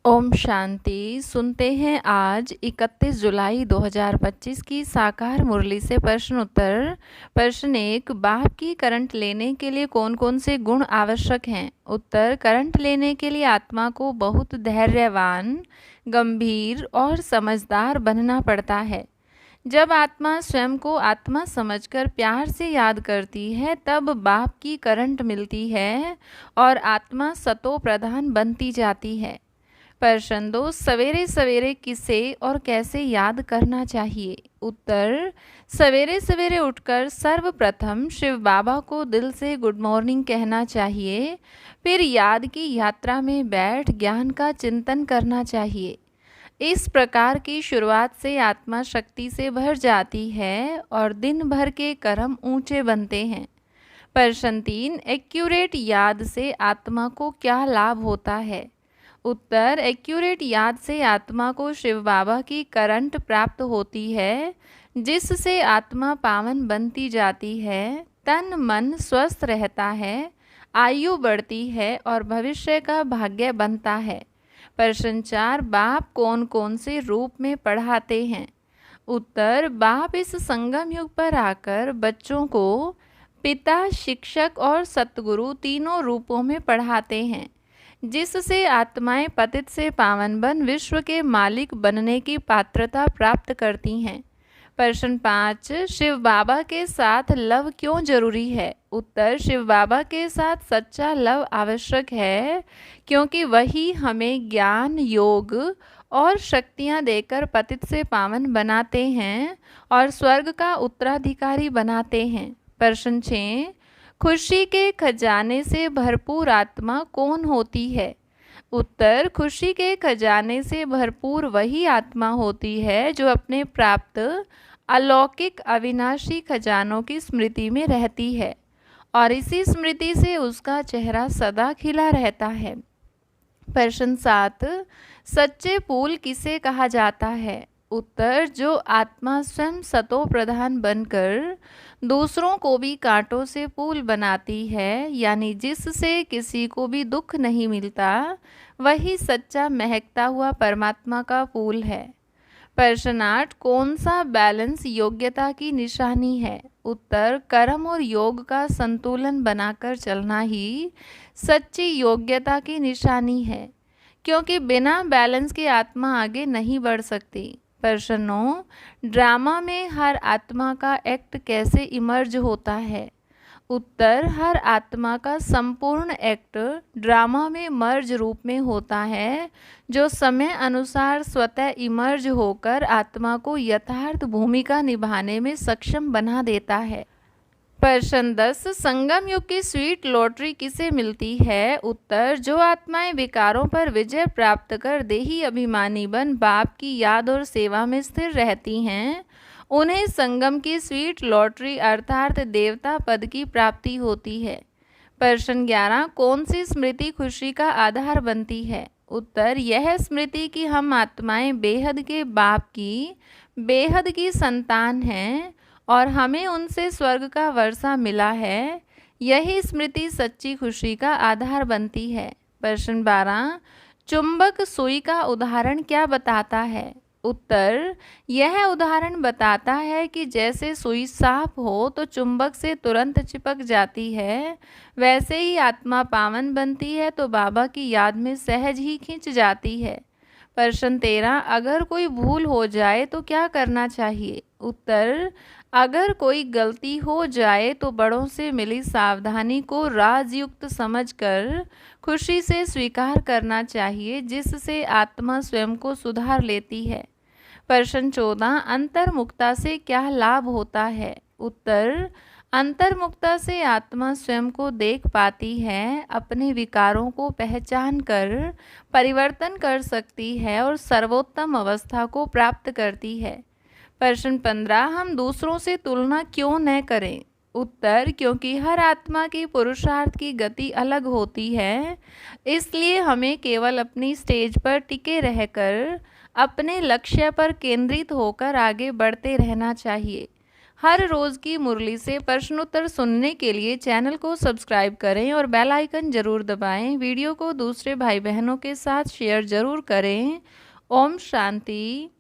ओम शांति। सुनते हैं आज 31 जुलाई 2025 की साकार मुरली से प्रश्न उत्तर। प्रश्न 1, बाप की करंट लेने के लिए कौन कौन से गुण आवश्यक हैं? उत्तर, करंट लेने के लिए आत्मा को बहुत धैर्यवान, गंभीर और समझदार बनना पड़ता है। जब आत्मा स्वयं को आत्मा समझकर प्यार से याद करती है तब बाप की करंट मिलती है और आत्मा सतो प्रधान बनती जाती है। प्रश्न 2, सवेरे सवेरे किसे और कैसे याद करना चाहिए? उत्तर, सवेरे सवेरे उठकर सर्वप्रथम शिव बाबा को दिल से गुड मॉर्निंग कहना चाहिए। फिर याद की यात्रा में बैठ ज्ञान का चिंतन करना चाहिए। इस प्रकार की शुरुआत से आत्मा शक्ति से भर जाती है और दिन भर के कर्म ऊंचे बनते हैं। प्रश्न 3, एक्यूरेट याद से आत्मा को क्या लाभ होता है? उत्तर, एक्यूरेट याद से आत्मा को शिव बाबा की करंट प्राप्त होती है, जिससे आत्मा पावन बनती जाती है, तन मन स्वस्थ रहता है, आयु बढ़ती है और भविष्य का भाग्य बनता है। प्रश्न 4, बाप कौन कौन से रूप में पढ़ाते हैं? उत्तर, बाप इस संगम युग पर आकर बच्चों को पिता, शिक्षक और सतगुरु तीनों रूपों में पढ़ाते हैं, जिससे आत्माएं पतित से पावन बन विश्व के मालिक बनने की पात्रता प्राप्त करती हैं। प्रश्न 5, शिव बाबा के साथ लव क्यों जरूरी है? उत्तर, शिव बाबा के साथ सच्चा लव आवश्यक है, क्योंकि वही हमें ज्ञान, योग और शक्तियां देकर पतित से पावन बनाते हैं और स्वर्ग का उत्तराधिकारी बनाते हैं। प्रश्न 6, खुशी के खजाने से भरपूर आत्मा कौन होती है? उत्तर, खुशी के खजाने से भरपूर वही आत्मा होती है जो अपने प्राप्त अलौकिक अविनाशी खजानों की स्मृति में रहती है और इसी स्मृति से उसका चेहरा सदा खिला रहता है। प्रश्न 7, सच्चे फूल किसे कहा जाता है? उत्तर, जो आत्मा स्वयं सतो प्रधान बनकर दूसरों को भी कांटों से फूल बनाती है, यानी जिससे किसी को भी दुख नहीं मिलता, वही सच्चा महकता हुआ परमात्मा का फूल है। प्रश्न 8, कौन सा बैलेंस योग्यता की निशानी है? उत्तर, कर्म और योग का संतुलन बनाकर चलना ही सच्ची योग्यता की निशानी है, क्योंकि बिना बैलेंस के आत्मा आगे नहीं बढ़ सकती। प्रश्न 9, ड्रामा में हर आत्मा का एक्ट कैसे इमर्ज होता है? उत्तर, हर आत्मा का संपूर्ण एक्ट ड्रामा में मर्ज रूप में होता है, जो समय अनुसार स्वतः इमर्ज होकर आत्मा को यथार्थ भूमिका निभाने में सक्षम बना देता है। प्रश्न 10, संगम युग की स्वीट लॉटरी किसे मिलती है? उत्तर, जो आत्माएं विकारों पर विजय प्राप्त कर देही अभिमानी बन बाप की याद और सेवा में स्थिर रहती हैं, उन्हें संगम की स्वीट लॉटरी अर्थात देवता पद की प्राप्ति होती है। प्रश्न 11, कौन सी स्मृति खुशी का आधार बनती है? उत्तर, यह स्मृति कि हम आत्माएं बेहद के बाप की बेहद की संतान हैं और हमें उनसे स्वर्ग का वर्षा मिला है, यही स्मृति सच्ची खुशी का आधार बनती है। प्रश्न 12, चुंबक सुई का उदाहरण क्या बताता है? उत्तर, यह उदाहरण बताता है कि जैसे सुई साफ हो तो चुंबक से तुरंत चिपक जाती है, वैसे ही आत्मा पावन बनती है तो बाबा की याद में सहज ही खिंच जाती है। प्रश्न 13, अगर कोई भूल हो जाए तो क्या करना चाहिए? उत्तर, अगर कोई गलती हो जाए तो बड़ों से मिली सावधानी को राजयुक्त समझकर खुशी से स्वीकार करना चाहिए, जिससे आत्मा स्वयं को सुधार लेती है। प्रश्न 14, अंतर्मुखता से क्या लाभ होता है? उत्तर, अंतर्मुखता से आत्मा स्वयं को देख पाती है, अपने विकारों को पहचान कर परिवर्तन कर सकती है और सर्वोत्तम अवस्था को प्राप्त करती है। प्रश्न 15, हम दूसरों से तुलना क्यों न करें? उत्तर, क्योंकि हर आत्मा की पुरुषार्थ की गति अलग होती है, इसलिए हमें केवल अपनी स्टेज पर टिके रहकर अपने लक्ष्य पर केंद्रित होकर आगे बढ़ते रहना चाहिए। हर रोज की मुरली से प्रश्नोत्तर सुनने के लिए चैनल को सब्सक्राइब करें और बेल आइकन जरूर दबाएं। वीडियो को दूसरे भाई बहनों के साथ शेयर जरूर करें। ओम शांति।